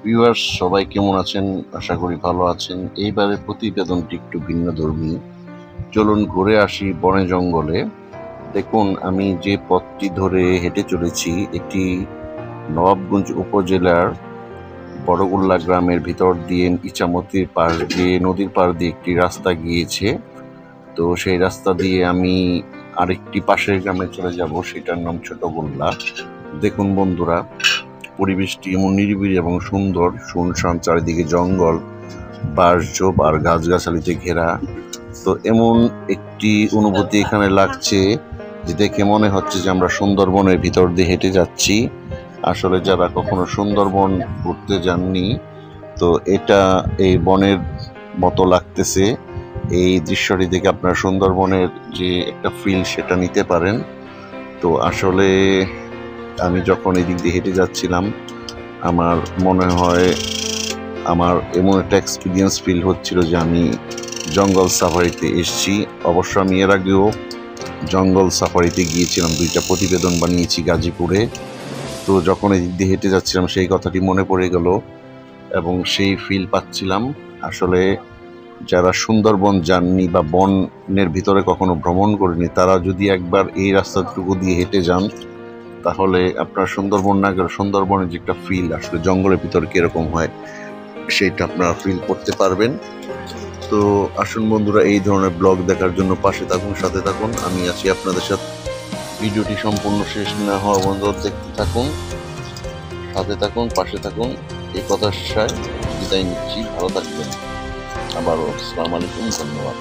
Viewers সবাই কেমন আছেন? আশা করি ভালো আছেন। এইবারের প্রতিবেদনটি একটু ভিন্নধর্মী। চলুন ঘুরে আসি বনে জঙ্গলে। দেখুন আমি যে পথটি ধরে হেঁটে চলেছি এটি নবাবগঞ্জ উপজেলার বড়গুল্লা গ্রামের ভিতর দিয়ে ইছামতির পাশ দিয়ে নদীর পাড় দিয়ে একটি রাস্তা গিয়েছে। তো সেই রাস্তা দিয়ে আমি আরেকটি পাশের গ্রামে চলে যাব, সেটার নাম ছোটগোল্লা। দেখুন বন্ধুরা, পরিবেশটি এমন নিরিবিলি এবং সুন্দর, শুনশান, চারিদিকে জঙ্গল, বাঁশঝোপ আর গাছগাছালিতে ঘেরা। তো এমন একটি অনুভূতি এখানে লাগছে যে দেখে মনে হচ্ছে যে আমরা সুন্দরবনের ভিতর দিয়ে হেঁটে যাচ্ছি। আসলে যারা কখনো সুন্দরবন ঘুরতে যাননি, তো এটা এই বনের মতো লাগতেছে। এই দৃশ্যটি দেখে আপনারা সুন্দরবনের যে একটা ফিল সেটা নিতে পারেন। তো আসলে আমি যখন এদিক দিয়ে হেঁটে যাচ্ছিলাম আমার মনে হয় আমার এমন একটা এক্সপিরিয়েন্স ফিল হচ্ছিল যে আমি জঙ্গল সাফারিতে এসেছি। অবশ্য আমি এর আগেও জঙ্গল সাফারিতে গিয়েছিলাম, 2টা প্রতিবেদন বানিয়েছি গাজীপুরে। তো যখন এদিক দিয়ে হেঁটে যাচ্ছিলাম সেই কথাটি মনে পড়ে গেল এবং সেই ফিল পাচ্ছিলাম। আসলে যারা সুন্দরবন যাননি বা বনের ভিতরে কখনো ভ্রমণ করেনি, তারা যদি একবার এই রাস্তাটুকু দিয়ে হেঁটে যান তাহলে আপনার সুন্দরবন না গেলে সুন্দরবনের যে একটা ফিল আসলে জঙ্গলের ভিতরে কিরকম হয় সেটা আপনারা ফিল করতে পারবেন। তো আসুন বন্ধুরা, এই ধরনের ব্লগ দেখার জন্য পাশে থাকুন, সাথে থাকুন, আমি আছি আপনাদের সাথে। ভিডিওটি সম্পূর্ণ শেষ না হওয়া পর্যন্ত দেখতে থাকুন, সাথে থাকুন, পাশে থাকুন। এই কথার সাথে বিদায় নিচ্ছি। ভালো থাকবেন। আবারও আসসালামু আলাইকুম, ধন্যবাদ।